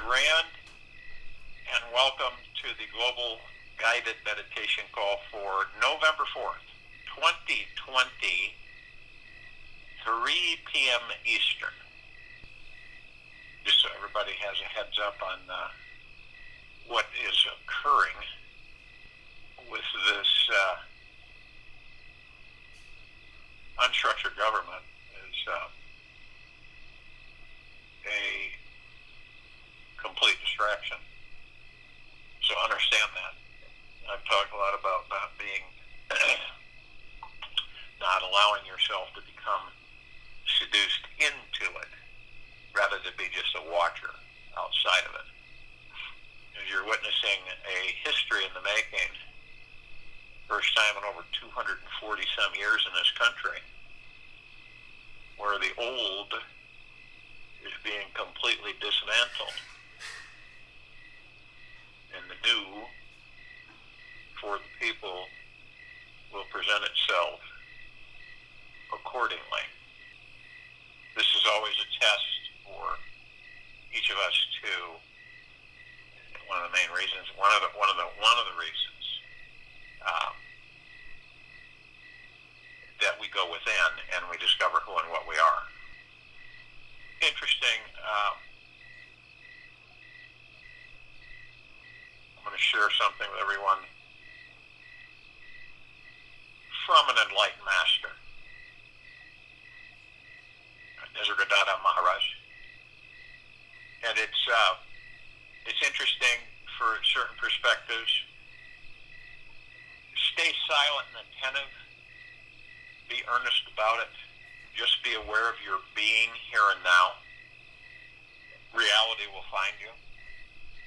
Rand, and welcome to the Global Guided Meditation Call for November 4th, 2020, 3 p.m. Eastern. Just so everybody has a heads up on what is occurring with this unstructured government is a complete distraction. So understand that. I've talked a lot about not being, not allowing yourself to become seduced into it, rather than be just a watcher outside of it. As you're witnessing a history in the making, first time in over 240 some years in this country, where the old is being completely dismantled and the new for the people will present itself accordingly. This is always a test for each of us to, one of the main reasons, one of the reasons that we go within and we discover who and what we are. Interesting. I'm going to share something with everyone from an enlightened master, Nisargadatta Maharaj. And it's interesting for certain perspectives. Stay silent and attentive. Be earnest about it. Just be aware of your being here and now. Reality will find you.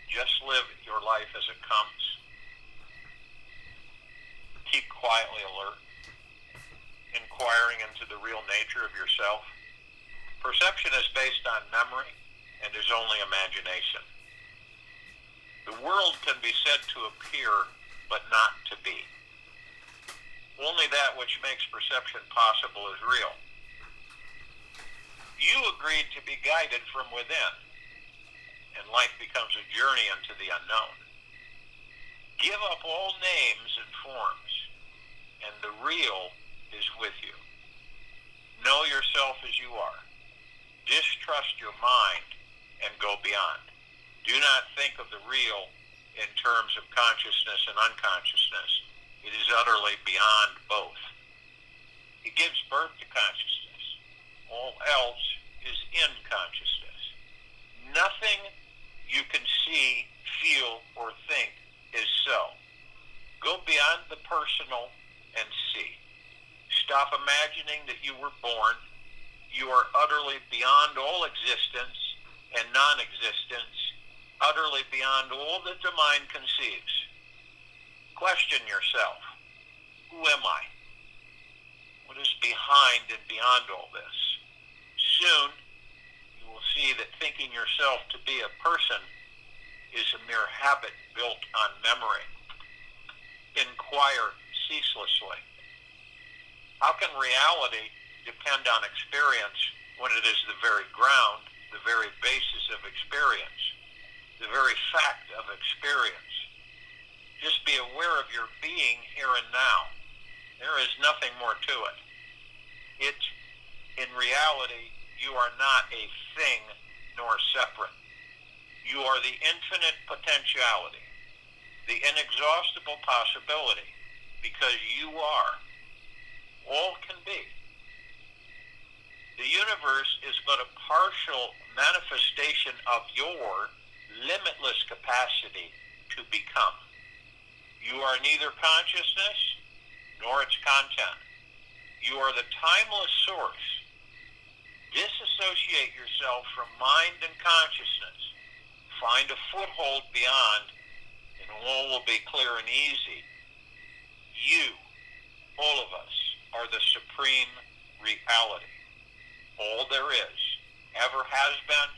Just live your life as it comes. Keep quietly alert, inquiring into the real nature of yourself. Perception is based on memory and is only imagination. The world can be said to appear, but not to be. Only that which makes perception possible is real. You agreed to be guided from within, and life becomes a journey into the unknown. Give up all names and forms, and the real is with you. Know yourself as you are. Distrust your mind and go beyond. Do not think of the real in terms of consciousness and unconsciousness. It is utterly beyond both. It gives birth to consciousness. All else is in consciousness. Nothing you can see, feel, or think is so. Go beyond the personal and see. Stop imagining that you were born. You are utterly beyond all existence and non-existence, utterly beyond all that the mind conceives. Question yourself. Who am I? What is behind and beyond all this? Soon, you will see that thinking yourself to be a person is a mere habit built on memory. Inquire ceaselessly. How can reality depend on experience when it is the very ground, the very basis of experience, the very fact of experience? Just be aware of your being here and now. There is nothing more to it. In reality, you are not a thing nor separate. You are the infinite potentiality, the inexhaustible possibility, because you are. All can be. The universe is but a partial manifestation of your limitless capacity to become. You are neither consciousness nor its content. You are the timeless source. Disassociate yourself from mind and consciousness. Find a foothold beyond, and all will be clear and easy. You, all of us, are the supreme reality. All there is, ever has been,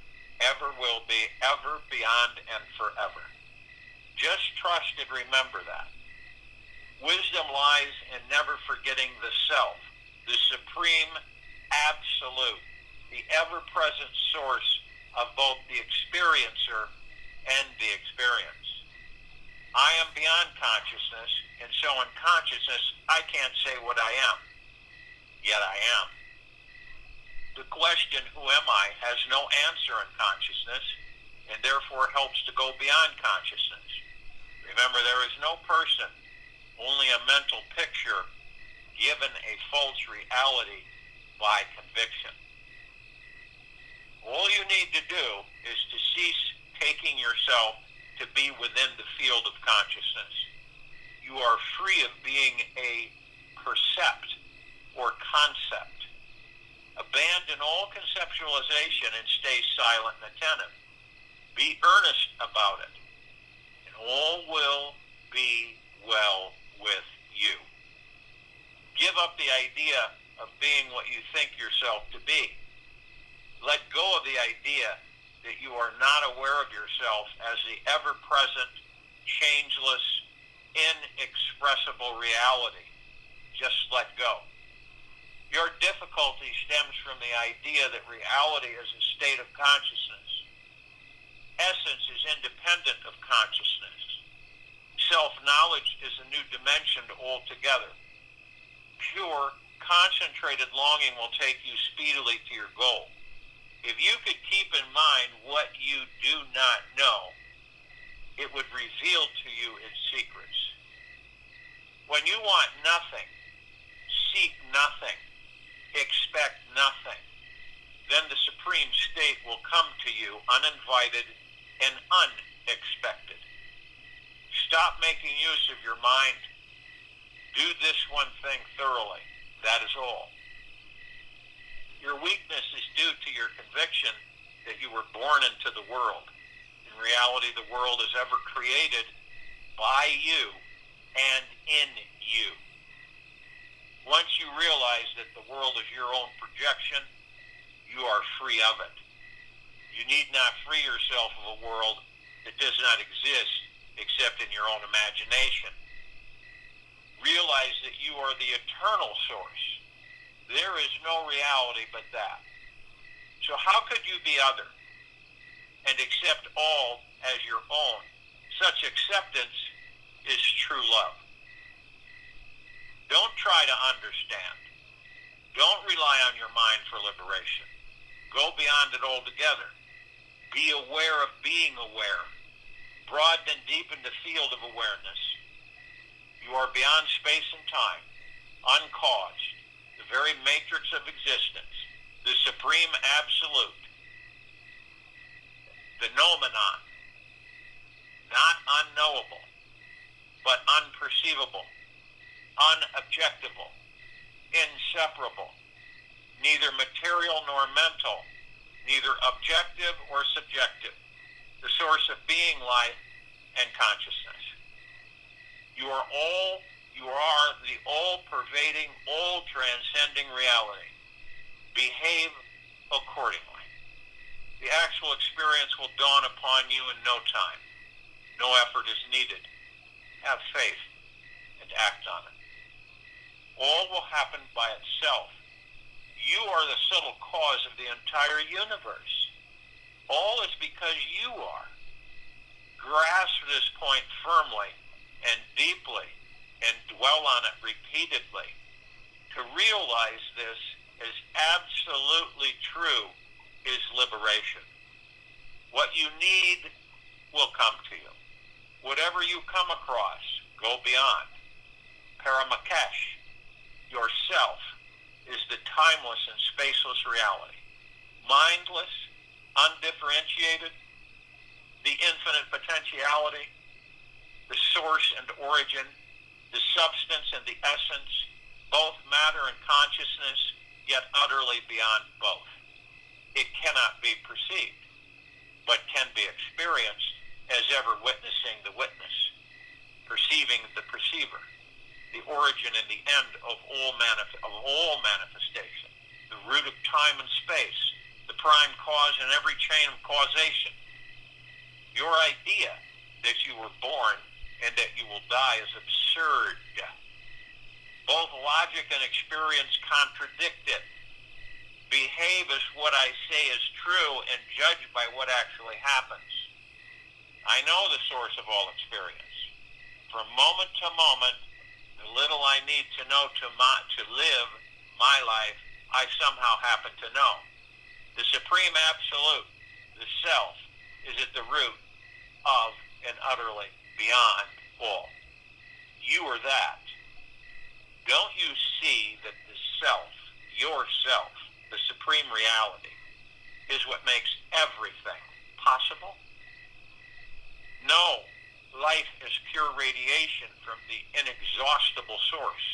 ever will be, ever, beyond, and forever. Just trust and remember that. Wisdom lies in never forgetting the self, the supreme absolute, the ever-present source of both the experiencer end the experience. I am beyond consciousness, and so in consciousness, I can't say what I am, yet I am. The question, who am I, has no answer in consciousness, and therefore helps to go beyond consciousness. Remember, there is no person, only a mental picture given a false reality by conviction. All you need to do is to cease taking yourself to be within the field of consciousness. You are free of being a percept or concept. Abandon all conceptualization and stay silent and attentive. Be earnest about it, and all will be well with you. Give up the idea of being what you think yourself to be. Let go of the idea that you are not aware of yourself as the ever-present, changeless, inexpressible reality. Just let go. Your difficulty stems from the idea that reality is a state of consciousness. Essence is independent of consciousness. Self-knowledge is a new dimension altogether. Pure, concentrated longing will take you speedily to your goal. If you could keep in mind what you do not know, it would reveal to you its secrets. When you want nothing, seek nothing, expect nothing, then the supreme state will come to you uninvited and unexpected. Stop making use of your mind. Do this one thing thoroughly. That is all. Your weakness is due to your conviction that you were born into the world. In reality, the world is ever created by you and in you. Once you realize that the world is your own projection, you are free of it. You need not free yourself of a world that does not exist except in your own imagination. Realize that you are the eternal source. There is no reality but that. So how could you be other and accept all as your own? Such acceptance is true love. Don't try to understand. Don't rely on your mind for liberation. Go beyond it altogether. Be aware of being aware. Broaden and deepen the field of awareness. You are beyond space and time, uncaused, the very matrix of existence, the supreme absolute, the noumenon, not unknowable, but unperceivable, unobjectable, inseparable, neither material nor mental, neither objective or subjective, the source of being, life, and consciousness. You are the all-pervading, all-transcending reality. Behave accordingly. The actual experience will dawn upon you in no time. No effort is needed. Have faith and act on it. All will happen by itself. You are the subtle cause of the entire universe. All is because you are. Grasp this point firmly and deeply and dwell on it repeatedly. To realize this as absolutely true is liberation. What you need will come to you. Whatever you come across, go beyond. Paramakesh, yourself, is the timeless and spaceless reality. Mindless, undifferentiated, the infinite potentiality, the source and origin, the substance and the essence, both matter and consciousness, yet utterly beyond both. It cannot be perceived, but can be experienced as ever witnessing the witness, perceiving the perceiver, the origin and the end of all manifestation, the root of time and space, the prime cause in every chain of causation. Your idea that you were born and that you will die is absurd. Both logic and experience contradict it. Behave as what I say is true and judge by what actually happens. I know the source of all experience. From moment to moment, the little I need to know to live my life, I somehow happen to know. The Supreme Absolute, the Self, is at the root of and utterly beyond all. You are that. Don't you see that the Self, yourself, the Supreme Reality, is what makes everything possible? No, life is pure radiation from the inexhaustible source.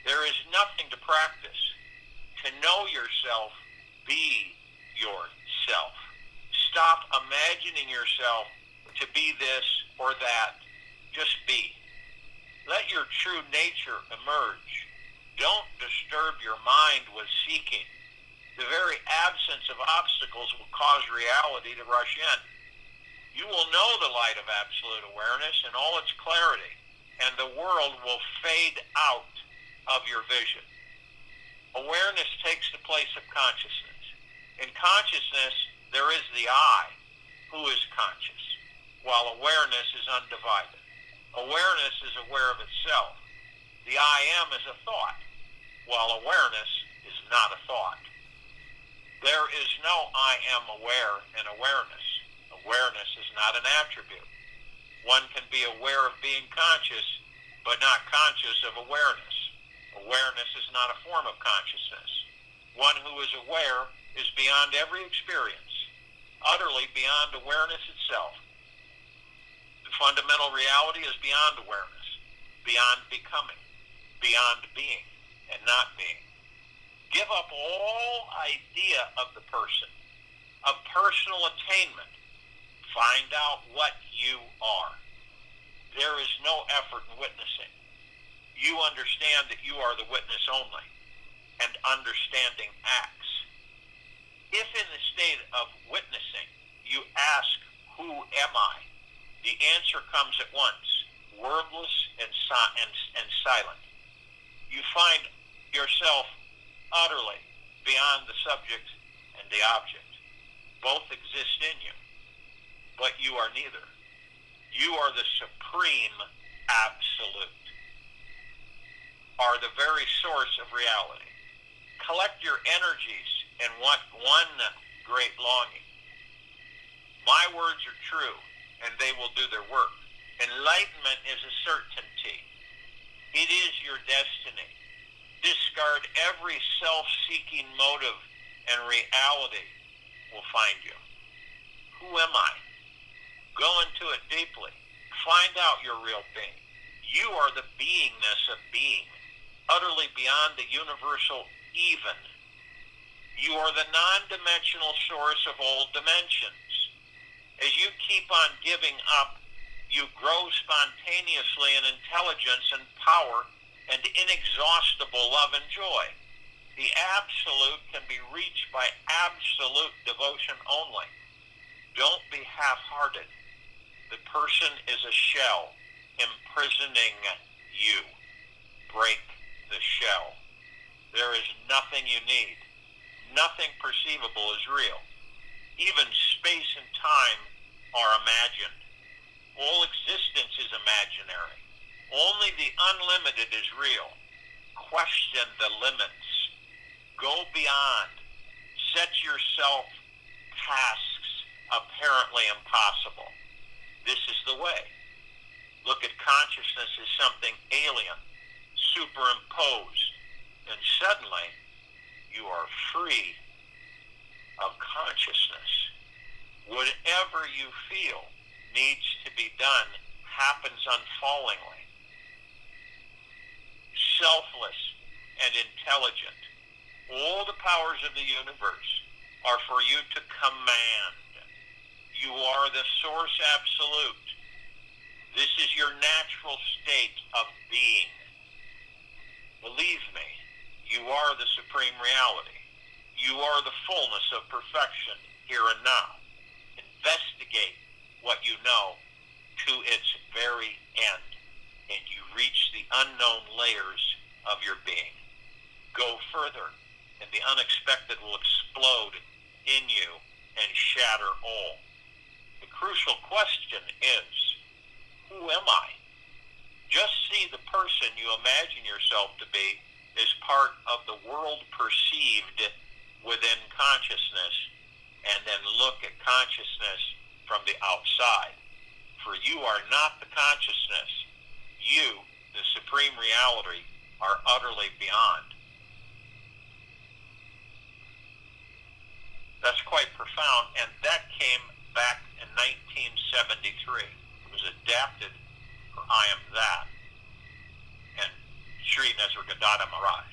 There is nothing to practice. To know yourself, be yourself. Stop imagining yourself to be this or that. Just be. Let your true nature emerge. Don't disturb your mind with seeking. The very absence of obstacles will cause reality to rush in. You will know the light of absolute awareness in all its clarity, and the world will fade out of your vision. Awareness takes the place of consciousness. In consciousness, there is the I, who is conscious, while awareness is undivided. Awareness is aware of itself. The I am is a thought, while awareness is not a thought. There is no I am aware in awareness. Awareness is not an attribute. One can be aware of being conscious, but not conscious of awareness. Awareness is not a form of consciousness. One who is aware is beyond every experience, utterly beyond awareness itself. The fundamental reality is beyond awareness, beyond becoming, beyond being and not being. Give up all idea of the person, of personal attainment. Find out what you are. There is no effort in witnessing. You understand that you are the witness only, and understanding acts. If in the state of witnessing you ask, who am I? The answer comes at once, wordless and silent. You find yourself utterly beyond the subject and the object. Both exist in you, but you are neither. You are the Supreme Absolute, are the very source of reality. Collect your energies in one great longing. My words are true, and they will do their work. Enlightenment is a certainty. It is your destiny. Discard every self-seeking motive, and reality will find you. Who am I? Go into it deeply. Find out your real being. You are the beingness of being, utterly beyond the universal even. You are the non-dimensional source of all dimensions. As you keep on giving up, you grow spontaneously in intelligence and power and inexhaustible love and joy. The absolute can be reached by absolute devotion only. Don't be half-hearted. The person is a shell imprisoning you. Break the shell. There is nothing you need. Nothing perceivable is real. Even space and time are imagined. All existence is imaginary. Only the unlimited is real. Question the limits. Go beyond. Set yourself tasks apparently impossible. This is the way. Look at consciousness as something alien, superimposed, and suddenly you are free of consciousness. Whatever you feel needs to be done happens unfallingly. Selfless and intelligent. All the powers of the universe are for you to command. You are the source absolute. This is your natural state of being. Believe me, you are the supreme reality. You are the fullness of perfection here and now. Investigate what you know to its very end, and you reach the unknown layers of your being. Go further, and the unexpected will explode in you and shatter all. The crucial question is, who am I? Just see the person you imagine yourself to be as part of the world perceived within consciousness, and then look at consciousness from the outside. For you are not the consciousness. You, the supreme reality, are utterly beyond. That's quite profound, and that came back in 1973. It was adapted for I Am That and Sri Nisargadatta Maharaj.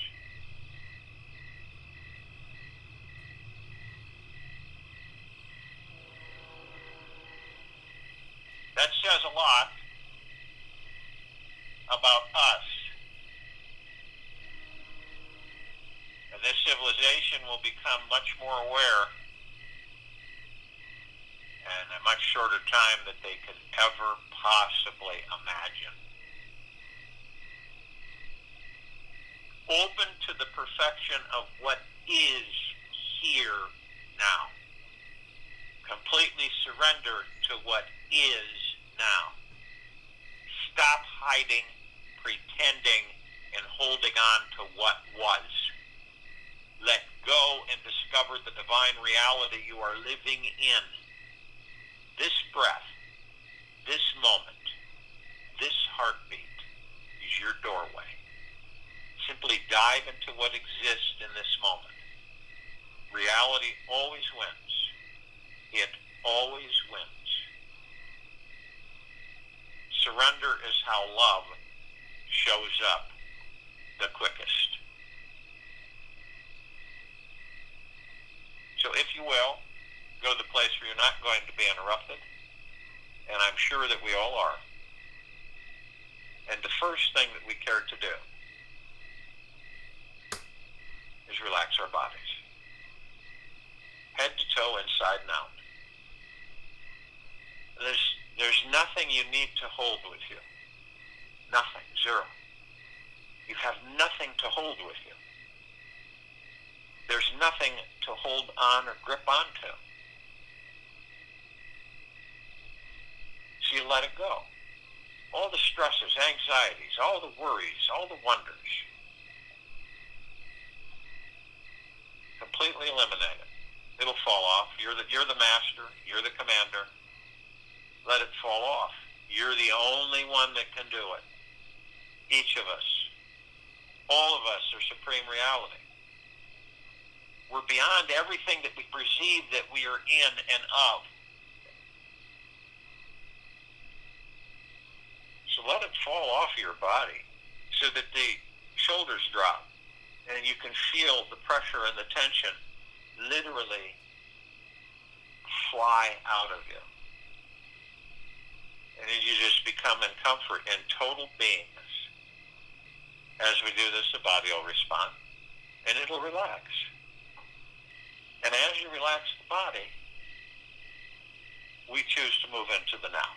That says a lot about us. And this civilization will become much more aware in a much shorter time than they could ever possibly imagine. Open to the perfection of what is here now. Completely surrender to what is now. Stop hiding, pretending, and holding on to what was. Let go and discover the divine reality you are living in. This breath, this moment, this heartbeat is your doorway. Simply dive into what exists in this moment. Reality always wins. It always wins. Surrender is how love shows up the quickest. So if you will, go to the place where you're not going to be interrupted, and I'm sure that we all are. And the first thing that we care to do is relax our bodies. Head to toe, inside and out. There's nothing you need to hold with you. Nothing. Zero. You have nothing to hold with you. There's nothing to hold on or grip onto. So you let it go. All the stresses, anxieties, all the worries, all the wonders. Completely eliminate it. It'll fall off. You're the master. You're the commander. Let it fall off. You're the only one that can do it. Each of us. All of us are supreme reality. We're beyond everything that we perceive that we are in and of. So let it fall off your body so that the shoulders drop and you can feel the pressure and the tension literally fly out of you. And you just become in comfort and total beingness. As we do this, the body will respond and it'll relax. And as you relax the body, we choose to move into the now.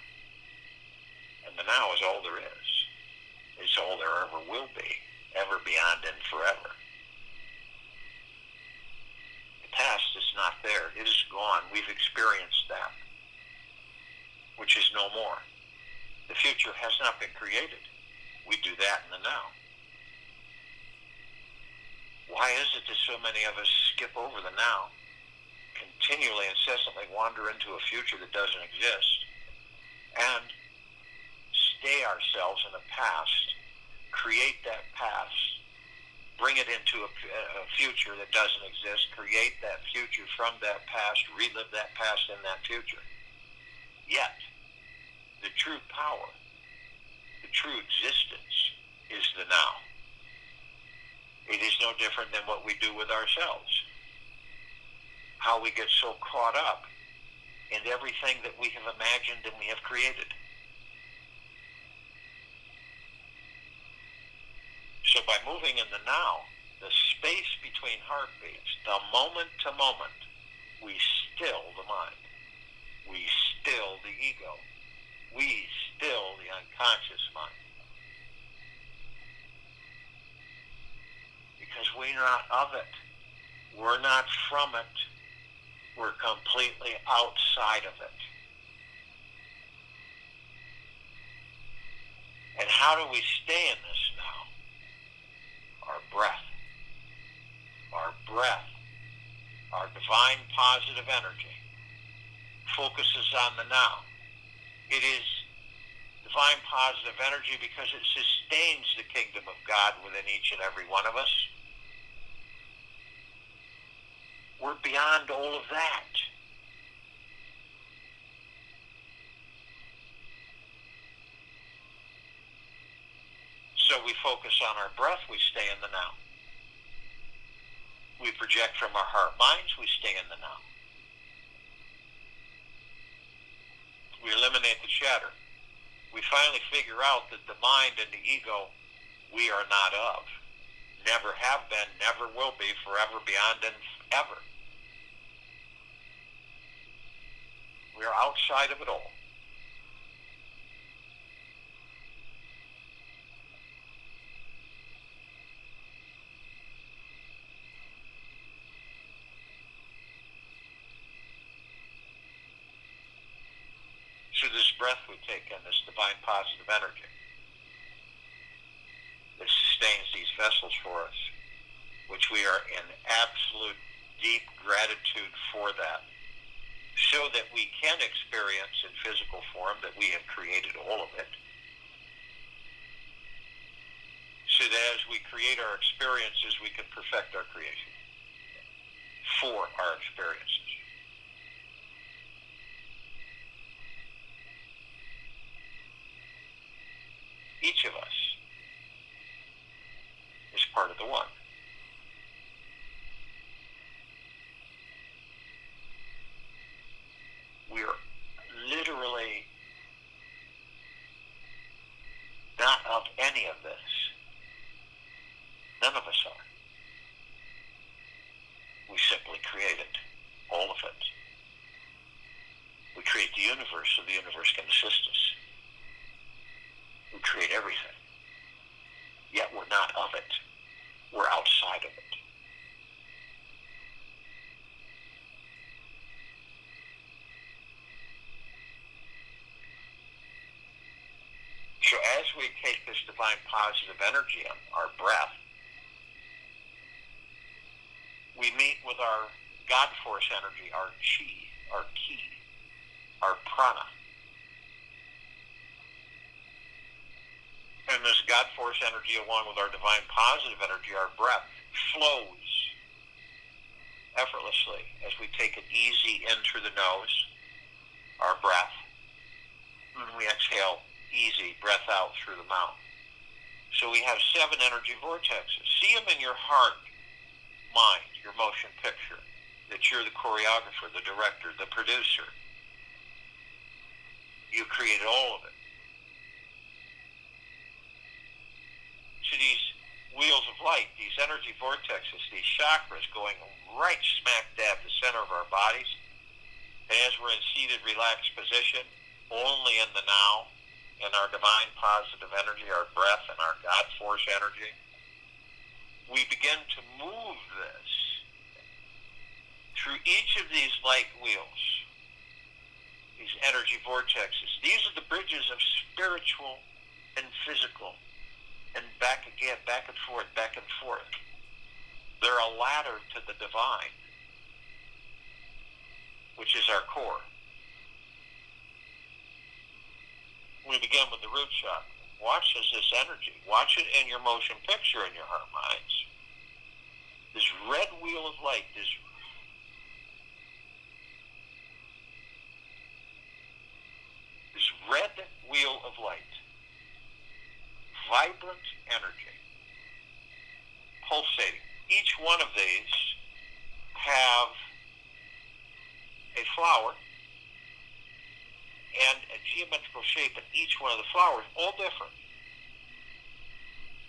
And the now is all there is. It's all there ever will be, ever, beyond, and forever. The past is not there. It is gone. We've experienced that, which is no more. The future has not been created. We do that in the now. Why is it that so many of us skip over the now, continually, incessantly wander into a future that doesn't exist, and stay ourselves in the past, create that past, bring it into a future that doesn't exist, create that future from that past, relive that past in that future? Yet, the true power, the true existence is the now. It is no different than what we do with ourselves. How we get so caught up in everything that we have imagined and we have created. So by moving in the now, the space between heartbeats, the moment to moment, we still the mind. We still the ego. We still the unconscious mind. Because we're not of it. We're not from it. We're completely outside of it. how do we stay in this now? Our breath. Our breath, our divine positive energy, focuses on the now. It is divine positive energy because it sustains the kingdom of God within each and every one of us. We're beyond all of that. So we focus on our breath, we stay in the now. We project from our heart minds, we stay in the now. We eliminate the chatter. We finally figure out that the mind and the ego we are not of. Never have been, never will be, forever, beyond, and ever. We are outside of it all. So this breath we take in, this divine positive energy, that sustains these vessels for us, which we are in absolute deep gratitude for that, so that we can experience in physical form that we have created all of it, so that as we create our experiences, we can perfect our creation for our experiences. Each of us is part of the one. We're literally not of any of this. None of us are. We simply create it, all of it. We create the universe so the universe can assist us. We create everything. Yet we're not of it. We're outside of it. So as we take this divine positive energy in, our breath, we meet with our God force energy, our chi, our ki, our prana. And this God force energy, along with our divine positive energy, our breath, flows effortlessly as we take it easy in through the nose, our breath, and we exhale easy breath out through the mouth. So we have 7 energy vortexes. See them in your heart, mind, your motion picture, that you're the choreographer, the director, the producer. You created all of it. To these wheels of light, these energy vortexes, these chakras going right smack dab the center of our bodies. And as we're in seated, relaxed position, only in the now, in our divine positive energy, our breath, and our God force energy, we begin to move this through each of these light wheels, these energy vortexes. These are the bridges of spiritual and physical. And back again, back and forth, back and forth. They're a ladder to the divine, which is our core. We begin with the root chakra. Watch this energy. Watch it in your motion picture in your heart minds. This red wheel of light, this red wheel of light, vibrant energy, pulsating. Each one of these have a flower and a geometrical shape in each one of the flowers, all different.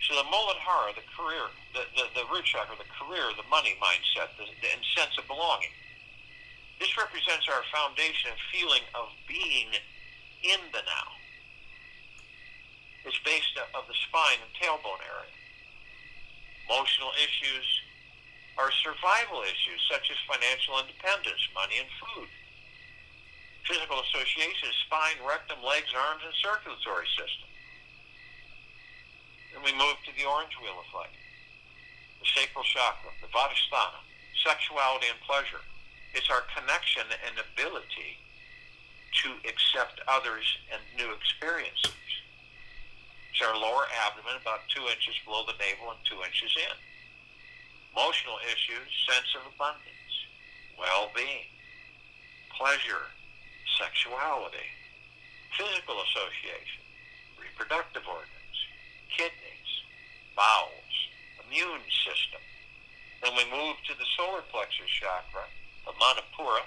So the Muladhara, the career, the root chakra, the career, the money mindset, the sense of belonging. This represents our foundation and feeling of being in the now. It's based of the spine and tailbone area. Emotional issues are survival issues, such as financial independence, money, and food. Physical associations, spine, rectum, legs, arms, and circulatory system. Then we move to the orange wheel of light, the sacral chakra, the vadhisthana, sexuality and pleasure. It's our connection and ability to accept others and new experiences. It's our lower abdomen, about 2 inches below the navel and 2 inches in. Emotional issues, sense of abundance, well-being, pleasure, sexuality, physical association, reproductive organs, kidneys, bowels, immune system. Then we move to the solar plexus chakra, the Manipura.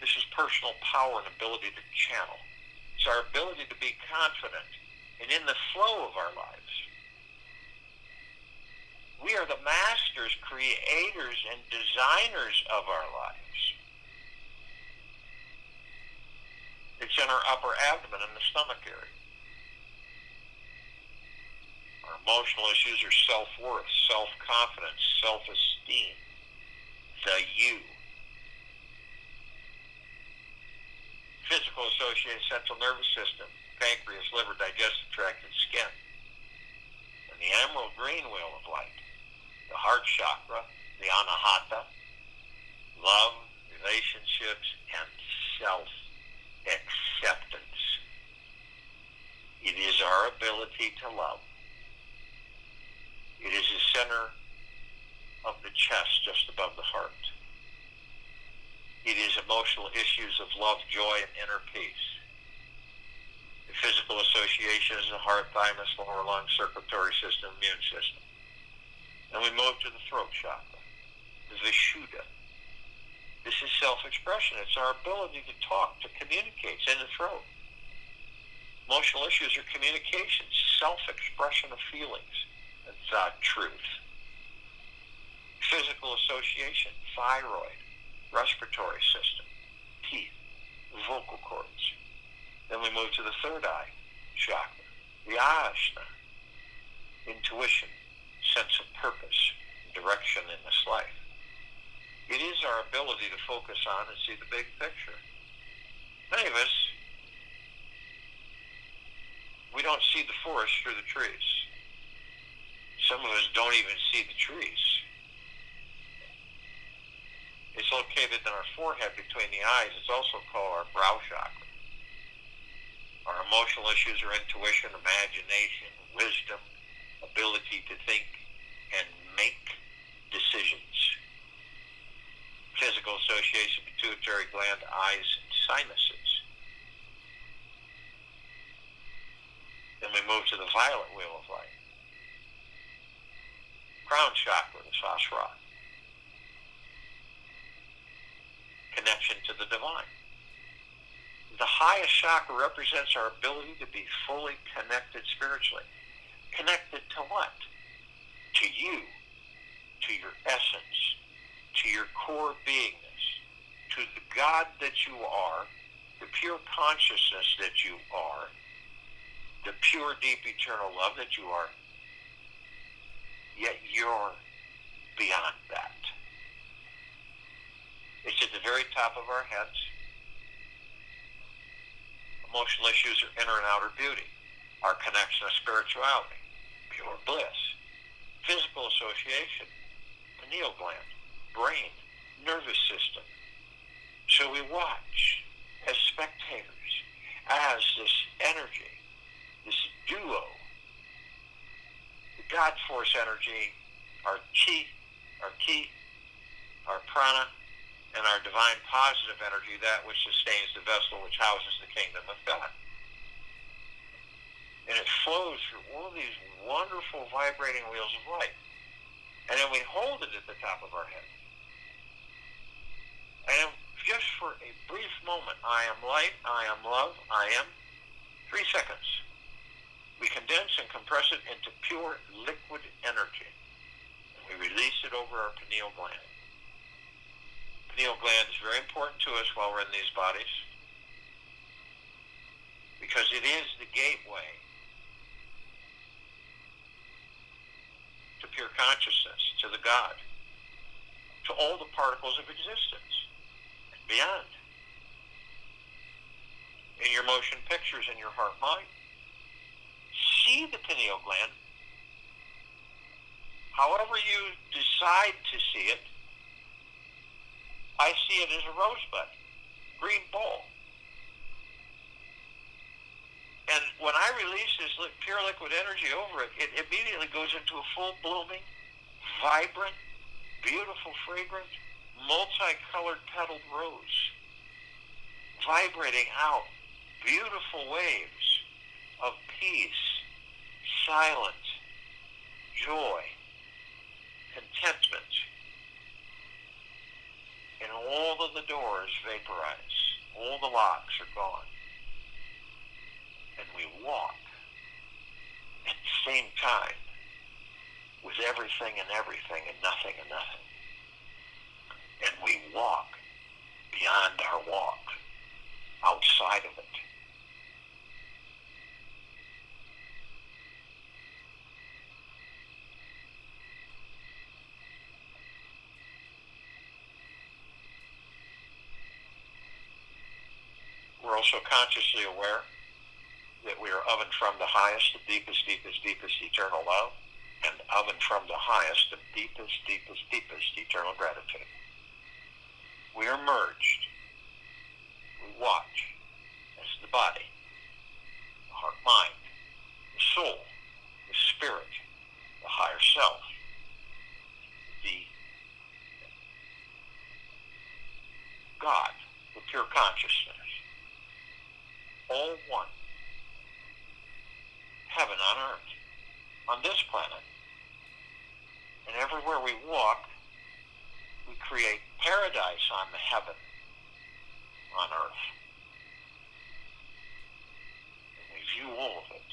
This is personal power and ability to channel. It's our ability to be confident and in the flow of our lives. We are the masters, creators, and designers of our lives. It's in our upper abdomen and the stomach area. Our emotional issues are self-worth, self-confidence, self-esteem, the you. Physical associated central nervous system, pancreas, liver, digestive tract, and skin. And the emerald green wheel of light, the heart chakra, the anahata, love, relationships, and self-acceptance. It is our ability to love. It is the center of the chest, just above the heart. It is emotional issues of love, joy, and inner peace. The physical association is the heart, thymus, lower lung, circulatory system, immune system. And we move to the throat chakra, the Vishuddha. This is self-expression. It's our ability to talk, to communicate. It's in the throat. Emotional issues are communication, self-expression of feelings, the truth. Physical association, thyroid, respiratory system, teeth, vocal cords. Then we move to the third eye chakra, the Ajna, intuition, sense of purpose, direction in this life. It is our ability to focus on and see the big picture. Many of us, we don't see the forest through the trees. Some of us don't even see the trees. It's located in our forehead between the eyes. It's also called our brow chakra. Our emotional issues are intuition, imagination, wisdom, ability to think and make decisions. Physical association, pituitary gland, eyes, and sinuses. Then we move to the violet wheel of light. Crown chakra, the Sahasrara. Connection to the divine. The highest chakra represents our ability to be fully connected spiritually. Connected to what? To you, to your essence, to your core beingness, to the God that you are, the pure consciousness that you are, the pure, deep, eternal love that you are, yet you're beyond that. It's at the very top of our heads. Emotional issues are inner and outer beauty. Our connection to spirituality, pure bliss. Physical association, pineal gland, brain, nervous system. So we watch as spectators, as this energy, this duo, the God force energy, our chi, our prana, and our divine positive energy, that which sustains the vessel which houses the kingdom of God. And it flows through all these wonderful vibrating wheels of light. And then we hold it at the top of our head. And just for a brief moment, I am light, I am love, I am 3 seconds. We condense and compress it into pure liquid energy. And we release it over our pineal gland. Pineal gland is very important to us while we're in these bodies because it is the gateway to pure consciousness, to the God, to all the particles of existence and beyond. In your motion pictures in your heart mind, see the pineal gland. However you decide to see it, I see it as a rosebud, green bowl. And when I release this pure liquid energy over it, it immediately goes into a full blooming, vibrant, beautiful, fragrant, multicolored petaled rose, vibrating out beautiful waves of peace, silence, joy, contentment. And all of the doors vaporize. All the locks are gone. And we walk at the same time with everything and everything and nothing and nothing. And we walk beyond our walk, outside of it. We're also consciously aware that we are of and from the highest, the deepest, deepest, deepest eternal love, and of and from the highest, the deepest, deepest, deepest eternal gratitude. We are merged. We watch as the body, the heart, mind, the soul, the spirit, the higher self, the God, the pure consciousness, all one, heaven on earth, on this planet. And everywhere we walk, we create paradise on the heaven on earth. And we view all of it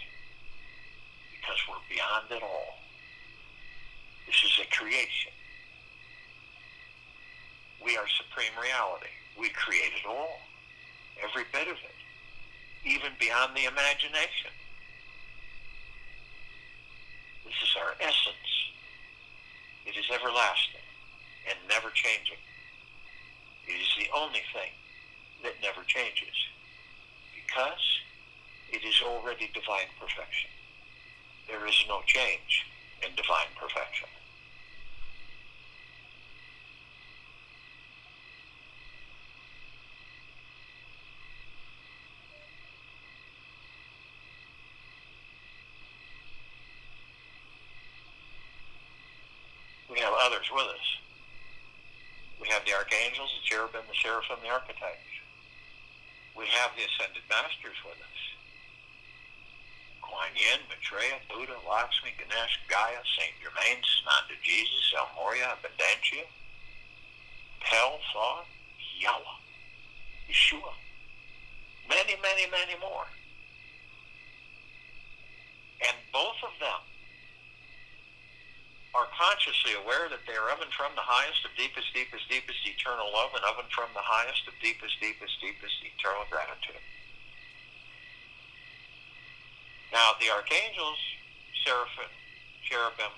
because we're beyond it all. This is a creation. We are supreme reality. We create it all, every bit of it, even beyond the imagination. This is our essence. It is everlasting and never changing. It is the only thing that never changes because it is already divine perfection. There is no change in divine perfection. We have others with us. We have the archangels, the cherubim, the seraphim, the archetypes. We have the ascended masters with us. Kuan Yin, Maitreya, Buddha, Lakshmi, Ganesh, Gaia, Saint Germain, Sananda Jesus, El Morya, Abundantia, Pel, Thoth, Yahweh, Yeshua. Many, many, many more. And both of them are consciously aware that they are of and from the highest of deepest, deepest, deepest eternal love and of and from the highest of deepest, deepest, deepest eternal gratitude. Now, the archangels, seraphim, cherubim,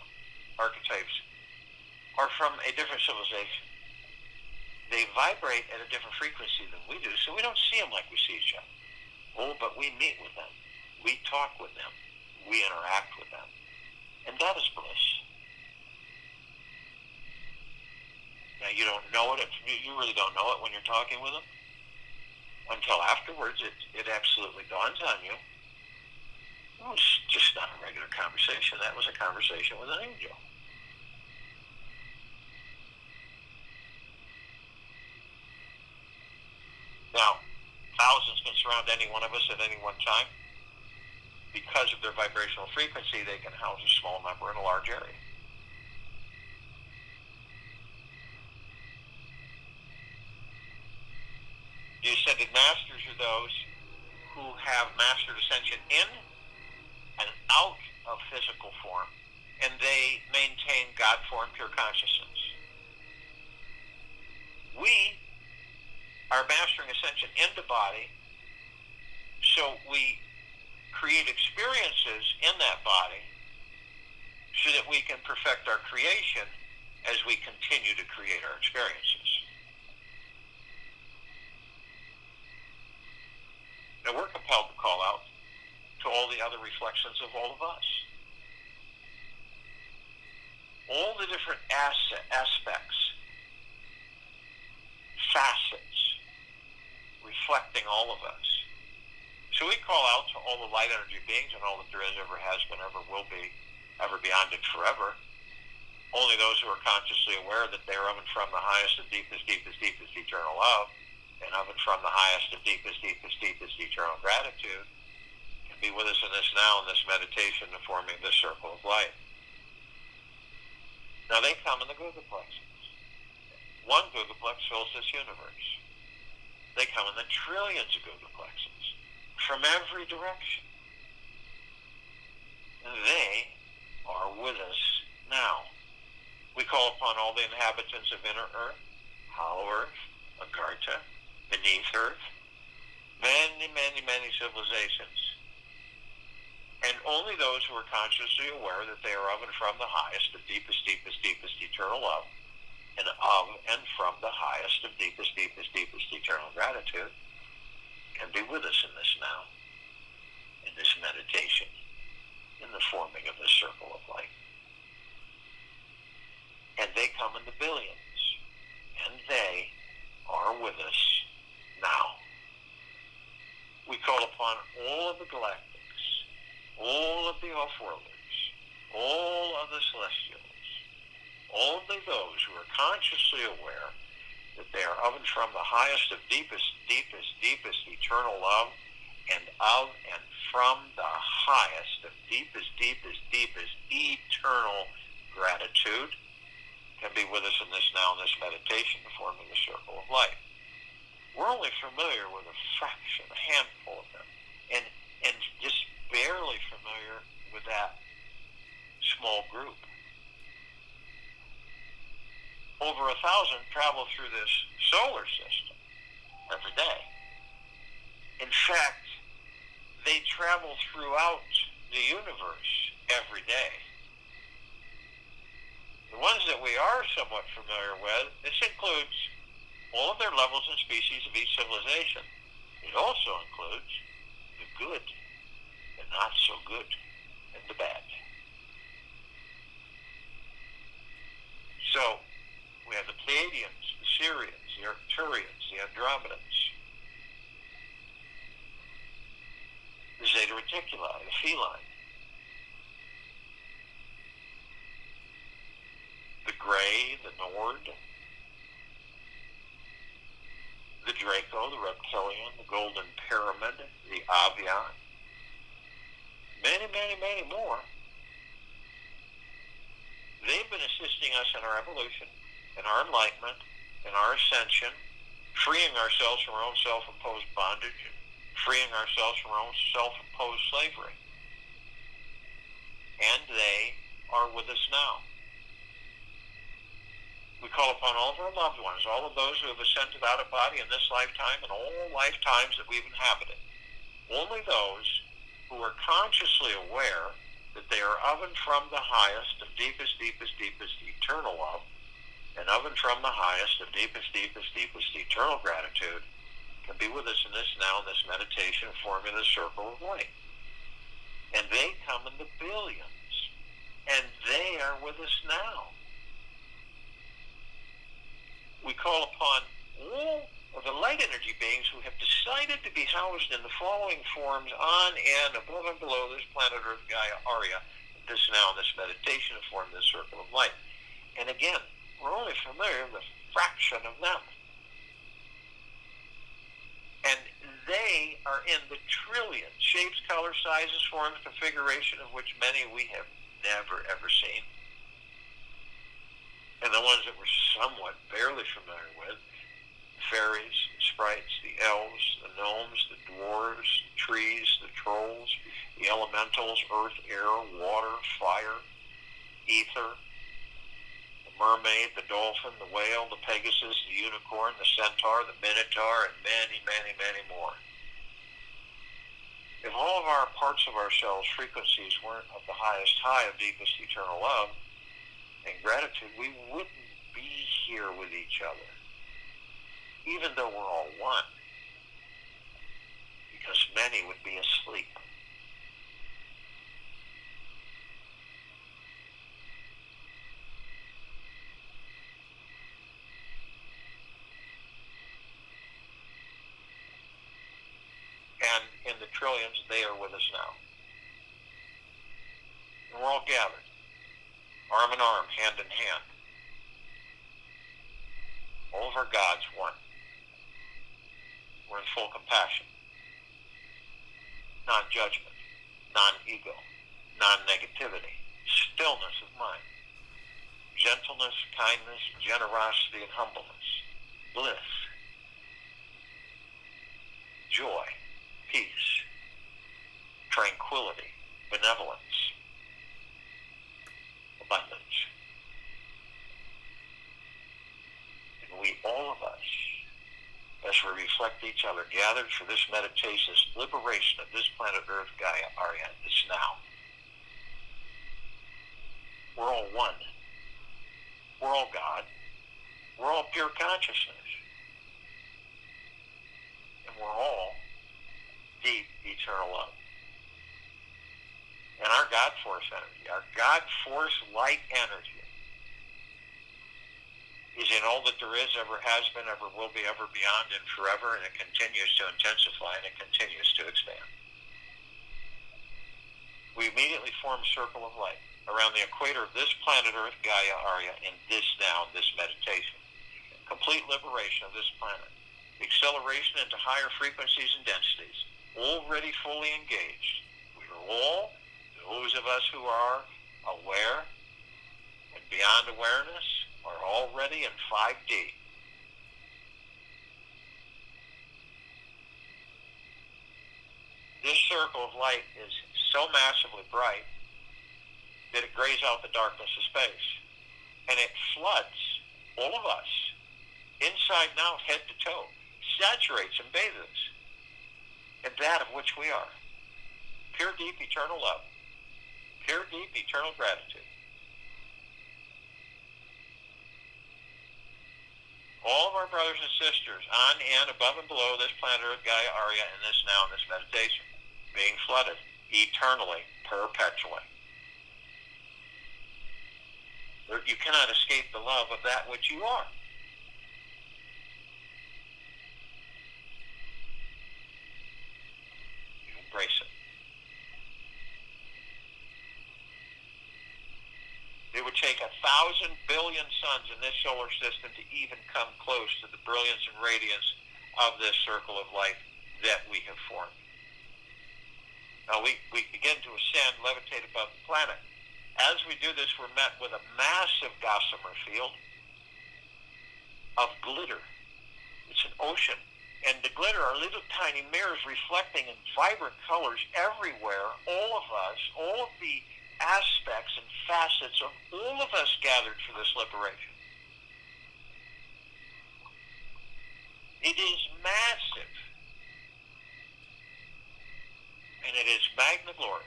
archetypes are from a different civilization. They vibrate at a different frequency than we do, so we don't see them like we see each other. Oh, but we meet with them. We talk with them. We interact with them. And that is bliss. Now, you don't know it. You really don't know it when you're talking with them. Until afterwards, it absolutely dawns on you. It was just not a regular conversation. That was a conversation with an angel. Now, thousands can surround any one of us at any one time. Because of their vibrational frequency, they can house a small number in a large area. The ascended masters are those who have mastered ascension in and out of physical form, and they maintain God form pure consciousness. We are mastering ascension into body, so we create experiences in that body so that we can perfect our creation as we continue to create our experiences. Now, we're compelled to call out to all the the reflections of all of us. All the different aspects, facets, reflecting all of us. So we call out to all the light energy beings and all that there is, ever has been, ever will be, ever beyond and forever. Only those who are consciously aware that they are of and from the highest and deepest, deepest, deepest eternal love, and of and from the highest and deepest, deepest, deepest eternal gratitude, can be with us in this now, in this meditation, in forming this circle of light. Now they come in the Gogaplexes. One Gogaplex fills this universe. They come in the trillions of Gogaplexes from every direction. And they are with us now. We call upon all the inhabitants of inner Earth, hollow Earth, Agartha, beneath Earth, many, many, many civilizations. And only those who are consciously aware that they are of and from the highest, the deepest, deepest, deepest eternal love, and of and from the highest of deepest, deepest, deepest eternal gratitude, can be with us in this now, in this meditation, in the forming of this circle of light. And they come in the billions, and they are with us now. We call upon all of the galactics, all of the off-worlders, all of the celestials, all of those who are consciously aware that they are of and from the highest of deepest, deepest, deepest eternal love, and of and from the highest of deepest, deepest, deepest eternal gratitude, can be with us in this now, in this meditation, forming the circle of light. We're only familiar with a fraction, a handful of them, and just barely familiar with that small group. Over 1,000 travel through this solar system every day. In fact, they travel throughout the universe every day. The ones that we are somewhat familiar with, this includes all of their levels and species of each civilization. It also includes the good, the not so good, and the bad. So, we have the Pleiadians, the Sirians, the Arcturians, the Andromedans, the Zeta Reticuli, the feline, the Grey, the Nord, the Draco, the Reptilian, the Golden Pyramid, the Avian, many, many, many more. They've been assisting us in our evolution, in our enlightenment, in our ascension, freeing ourselves from our own self-imposed bondage, and freeing ourselves from our own self-imposed slavery. And they are with us now. We call upon all of our loved ones, all of those who have ascended out of body in this lifetime and all lifetimes that we've inhabited. Only those who are consciously aware that they are of and from the highest of deepest, deepest, deepest eternal love, and of and from the highest of deepest, deepest, deepest eternal gratitude, can be with us in this now, in this meditation, forming the circle of light. And they come in the billions, and they are with us now. We call upon all of the light energy beings who have decided to be housed in the following forms on and above and below this planet Earth, Gaia, Arya, this now, this meditation to form this circle of light. And again, we're only familiar with a fraction of them. And they are in the trillion shapes, color, sizes, forms, configuration of which many we have never, ever seen. And the ones that we're somewhat barely familiar with, the fairies, the sprites, the elves, the gnomes, the dwarves, the trees, the trolls, the elementals, earth, air, water, fire, ether, the mermaid, the dolphin, the whale, the pegasus, the unicorn, the centaur, the minotaur, and many, many, many more. If all of our parts of ourselves, frequencies, weren't of the highest high of deepest eternal love and gratitude, we wouldn't be here with each other, even though we're all one, because many would be asleep. they are with us now. And we're all gathered, arm in arm, hand in hand. All of our gods one. We're in full compassion, non-judgment, non-ego, non-negativity, stillness of mind, gentleness, kindness, generosity, and humbleness, bliss, joy, peace, tranquility, benevolence, abundance. And we, all of us, as we reflect each other, gathered for this meditation, this liberation of this planet Earth, Gaia, Arya, this now. We're all one. We're all God. We're all pure consciousness. And we're all deep, eternal love. And our God force energy, our God force light energy, is in all that there is, ever has been, ever will be, ever beyond, and forever, and it continues to intensify, and it continues to expand. We immediately form a circle of light around the equator of this planet Earth, Gaia, Arya, in this now, this meditation. Complete liberation of this planet. Acceleration into higher frequencies and densities. Already fully engaged. We are all, those of us who are aware and beyond awareness, are already in 5D. This circle of light is so massively bright that it grays out the darkness of space. And it floods all of us, inside and out, head to toe, saturates and bathes in that of which we are. Pure, deep, eternal love. Pure, deep, eternal gratitude. All of our brothers and sisters on and above and below this planet Earth, Gaia, Arya, in this now, in this meditation, being flooded eternally, perpetually. You cannot escape the love of that which you are. You embrace it. It would take 1,000 billion suns in this solar system to even come close to the brilliance and radiance of this circle of light that we have formed. Now we begin to ascend, levitate above the planet. As we do this, we're met with a massive gossamer field of glitter. It's an ocean. And the glitter are little tiny mirrors reflecting in vibrant colors everywhere. All of us, all of the aspects and facets of all of us gathered for this liberation. It is massive. And it is magna glorious.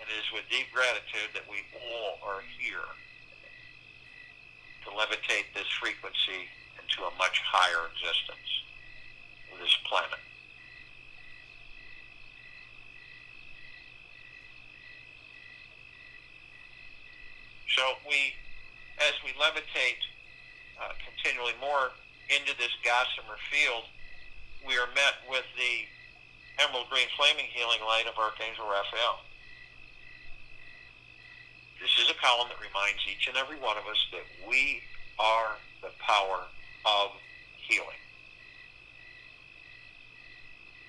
And it is with deep gratitude that we all are here to levitate this frequency into a much higher existence of this planet. So as we levitate continually more into this gossamer field, we are met with the emerald green flaming healing light of Archangel Raphael. This is a column that reminds each and every one of us that we are the power of healing.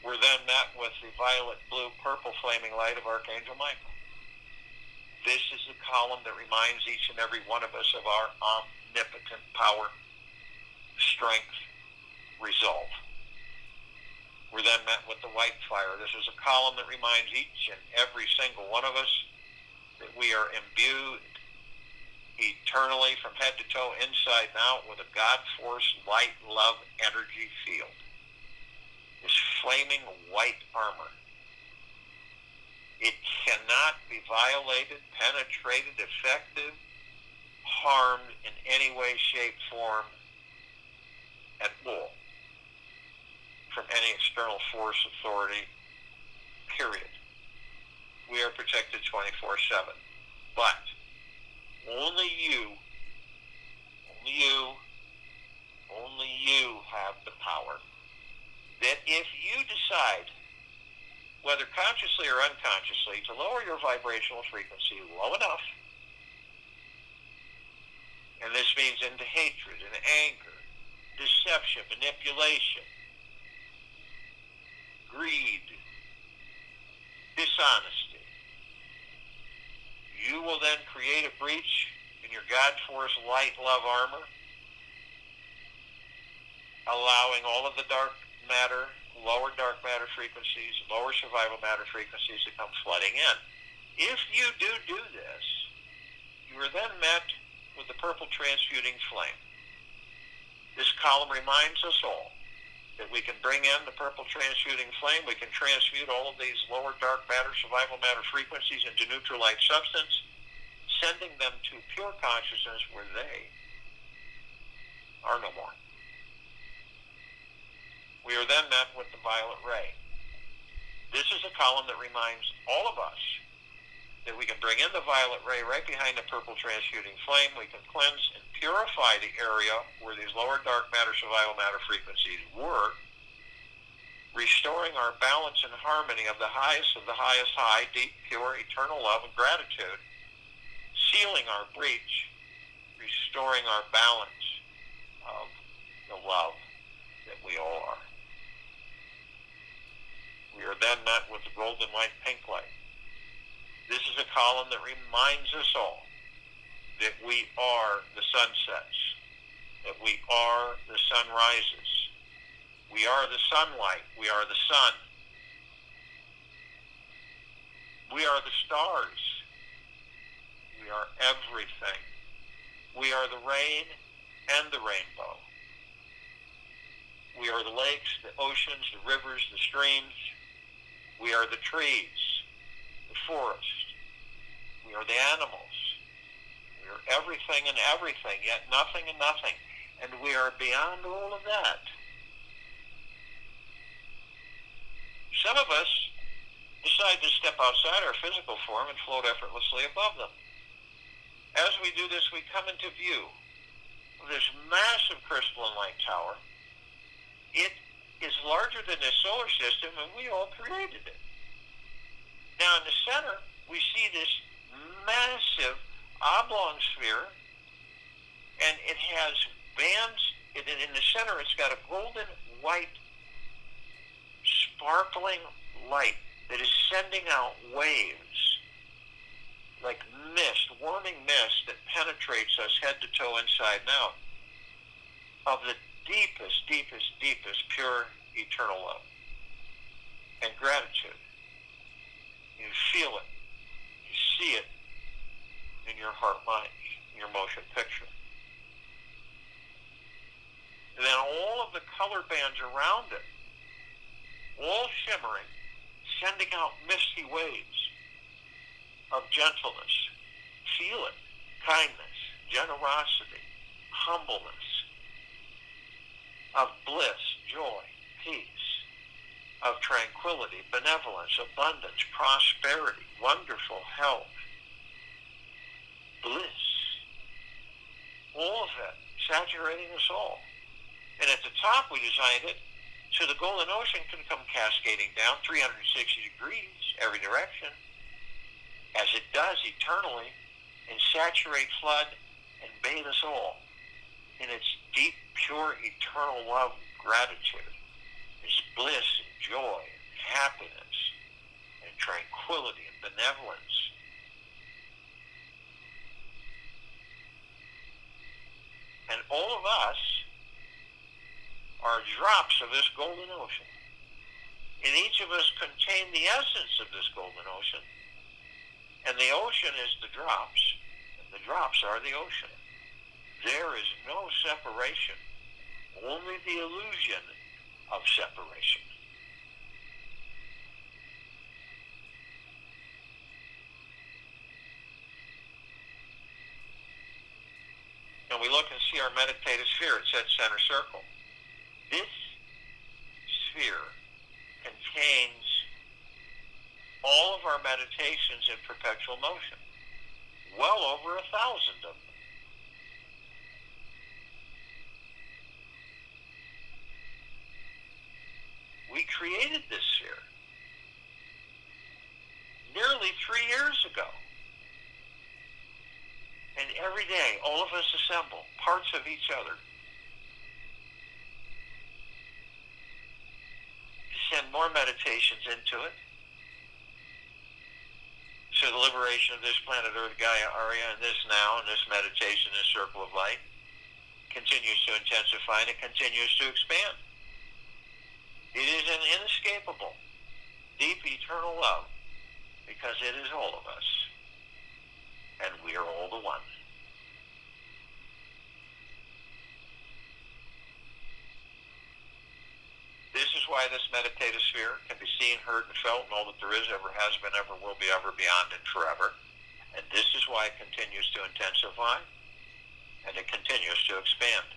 We're then met with the violet, blue, purple flaming light of Archangel Michael. This is the column that reminds each and every one of us of our omnipotent power, strength, resolve. We're then met with the white fire. This is a column that reminds each and every single one of us that we are imbued eternally from head to toe, inside and out, with a God force, light, love, energy field. This flaming white armor. It cannot be violated, penetrated, affected, harmed in any way, shape, form, at all, from any external force, authority, period. We are protected 24/7. But only you have the power that if you decide, whether consciously or unconsciously, to lower your vibrational frequency low enough, and this means into hatred and anger, deception, manipulation, greed, dishonesty, you will then create a breach in your God Force light love armor, allowing all of the dark matter, lower dark matter frequencies, lower survival matter frequencies to come flooding in. If you do this, you are then met with the purple transmuting flame. This column reminds us all that we can bring in the purple transmuting flame. We can transmute all of these lower dark matter, survival matter frequencies into neutral light substance, sending them to pure consciousness where they are no more. We are then met with the violet ray. This is a column that reminds all of us that we can bring in the violet ray right behind the purple transmuting flame. We can cleanse and purify the area where these lower dark matter, survival matter frequencies were, restoring our balance and harmony of the highest high, deep, pure, eternal love and gratitude, sealing our breach, restoring our balance of the love that we all are. We are then met with the golden light pink light. This is a column that reminds us all that we are the sunsets, that we are the sunrises, we are the sunlight, we are the sun, we are the stars, we are everything. We are the rain and the rainbow. We are the lakes, the oceans, the rivers, the streams. We are the trees, the forest. We are the animals. We are everything and everything, yet nothing and nothing. And we are beyond all of that. Some of us decide to step outside our physical form and float effortlessly above them. As we do this, we come into view of this massive crystalline light tower. It is larger than this solar system, and we all created it. Now, in the center, we see this massive oblong sphere, and it has bands. In the center, it's got a golden white sparkling light that is sending out waves like mist, warming mist that penetrates us head to toe, inside and out, of the deepest, deepest, deepest pure eternal love and gratitude. You feel it. You see it in your heart mind, in your motion picture. And then all of the color bands around it, all shimmering, sending out misty waves of gentleness. Feel it. Kindness, generosity, humbleness, of bliss, joy, peace, of tranquility, benevolence, abundance, prosperity, wonderful health, bliss. All of it saturating us all. And at the top, we designed it so the golden ocean can come cascading down 360 degrees every direction, as it does eternally, and saturate, flood, and bathe us all in its deep, pure, eternal love and gratitude, its bliss and joy and happiness and tranquility and benevolence. And all of us are drops of this golden ocean. And each of us contain the essence of this golden ocean. And the ocean is the drops, and the drops are the ocean. There is no separation, only the illusion of separation. And we look and see our meditative sphere. It says center circle. This sphere contains all of our meditations in perpetual motion. Well over 1,000 of them. We created this sphere nearly 3 years ago. And every day, all of us assemble parts of each other to send more meditations into it. So the liberation of this planet Earth, Gaia, Arya, and this now, and this meditation, this circle of light, continues to intensify and it continues to expand. It is an inescapable, deep, eternal love, because it is all of us, and we are all the one. This is why this meditative sphere can be seen, heard, and felt, and all that there is, ever has been, ever will be, ever beyond, and forever. And this is why it continues to intensify, and it continues to expand.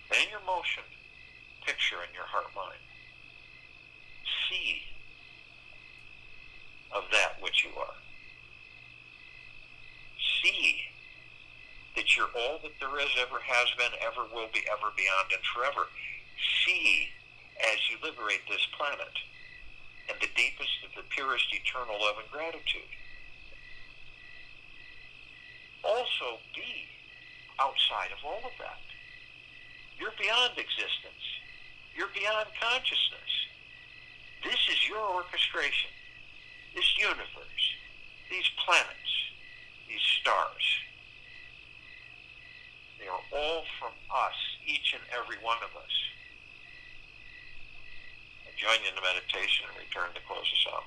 And in your motion, picture in your heart-mind, see of that which you are. See that you're all that there is, ever has been, ever will be, ever beyond, and forever. See as you liberate this planet and the deepest of the purest eternal love and gratitude. Also be outside of all of that. You're beyond existence. You're beyond consciousness. This is your orchestration. This universe, these planets, these stars. They are all from us, each and every one of us. Join in the meditation and return to close us out.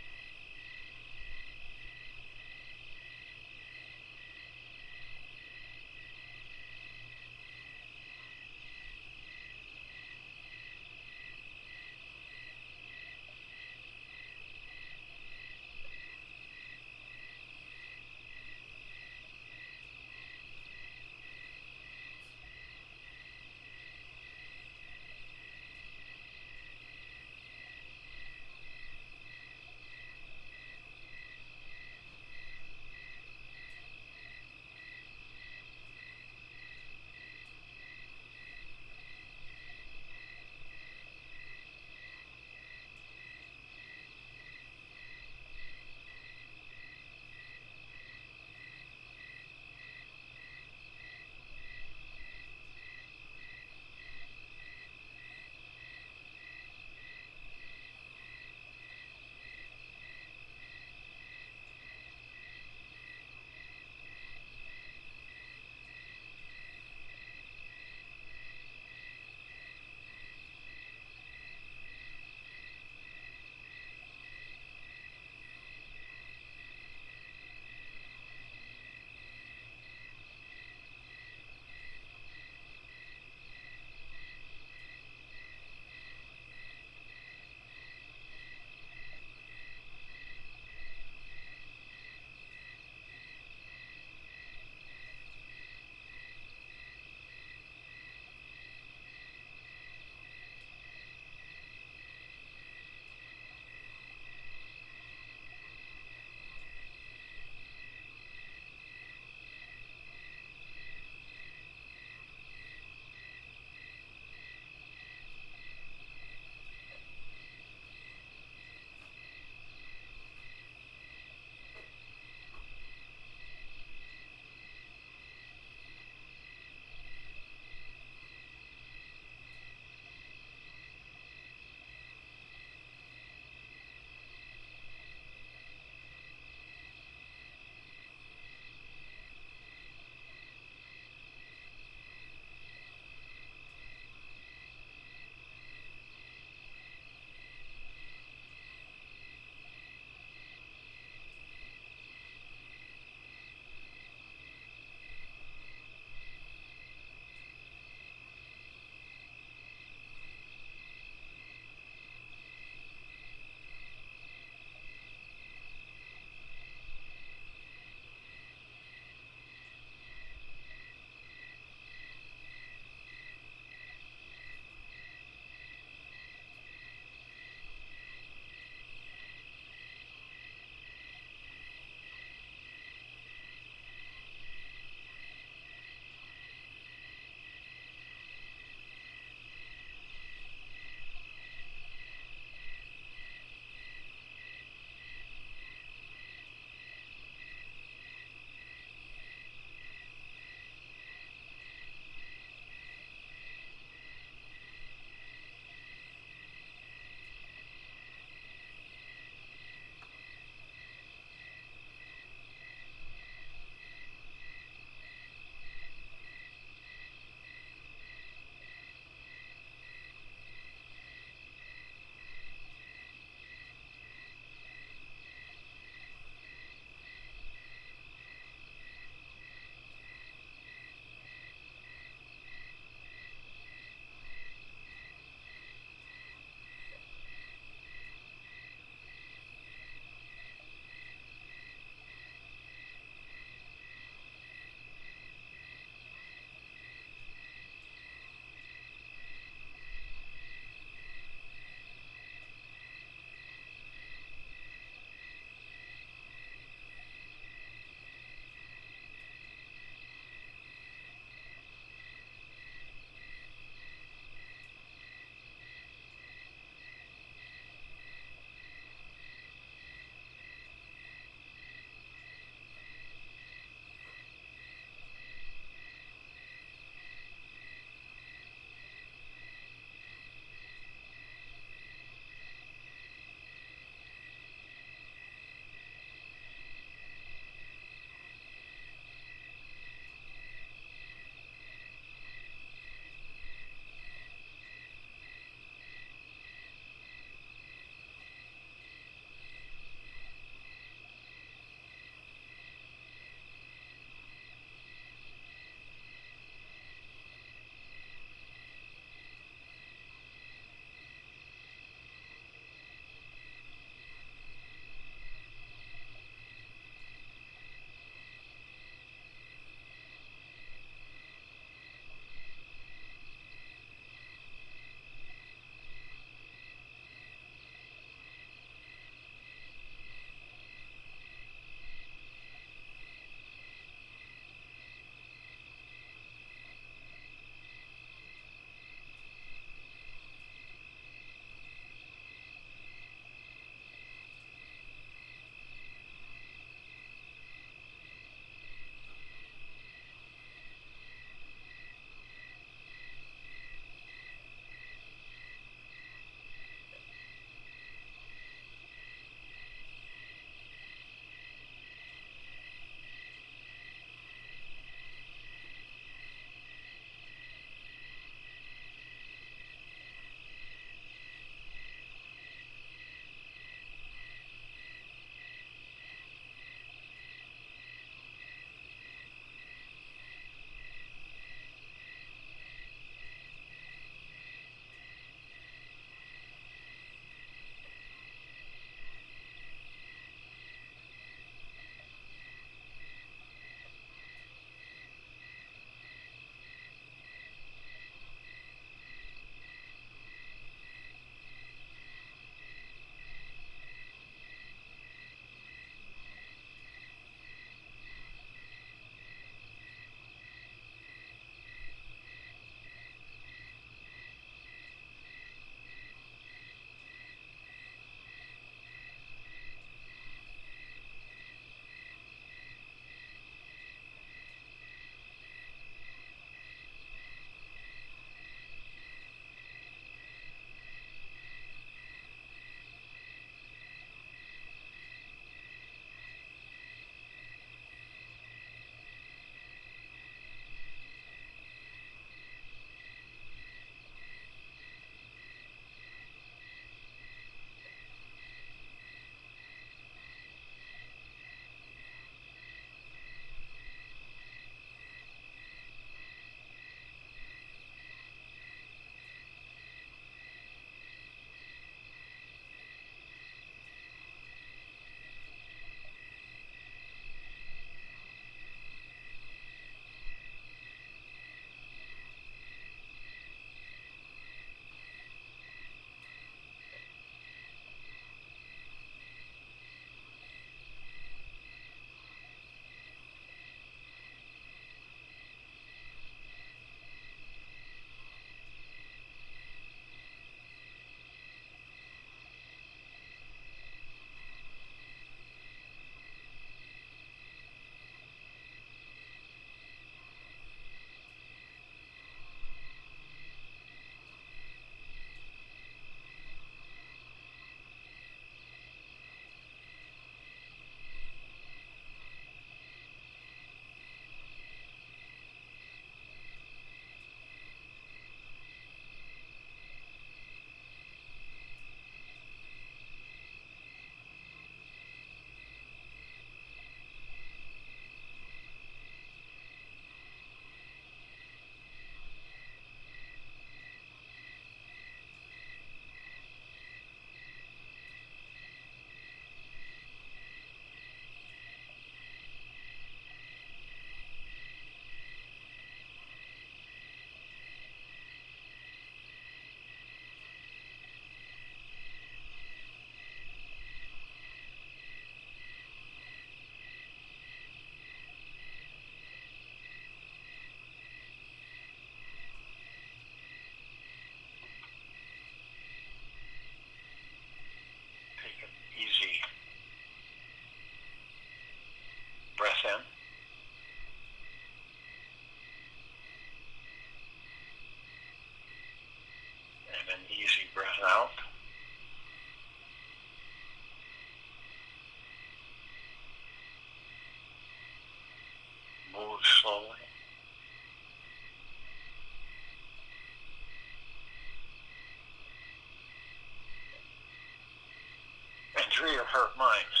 Dear your heart minds,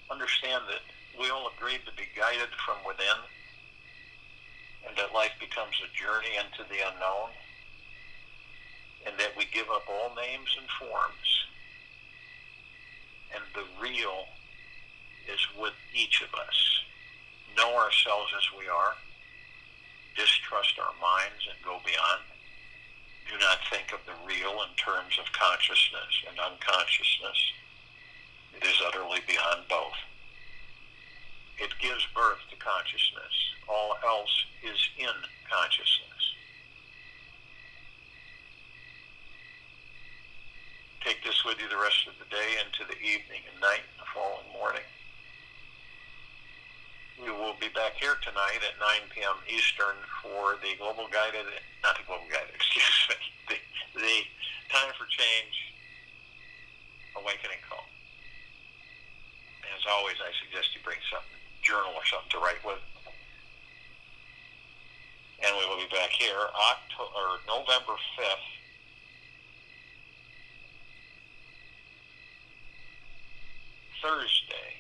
understand that we all agreed to be guided from within, and that life becomes a journey into the unknown, and that we give up all names and forms, and the real is with each of us. Know ourselves as we are, distrust our minds and go beyond. Do not think of the real in terms of consciousness and unconsciousness. It is utterly beyond both. It gives birth to consciousness. All else is in consciousness. Take this with you the rest of the day into the evening and night and the following morning. We will be back here tonight at 9 p.m. Eastern for the the Time for Change Awakening Call. As always, I suggest you bring something, journal or something to write with. And we will be back here November 5th, Thursday,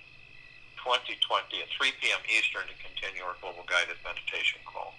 2020 at 3 p.m. Eastern to continue our Global Guided Meditation Call.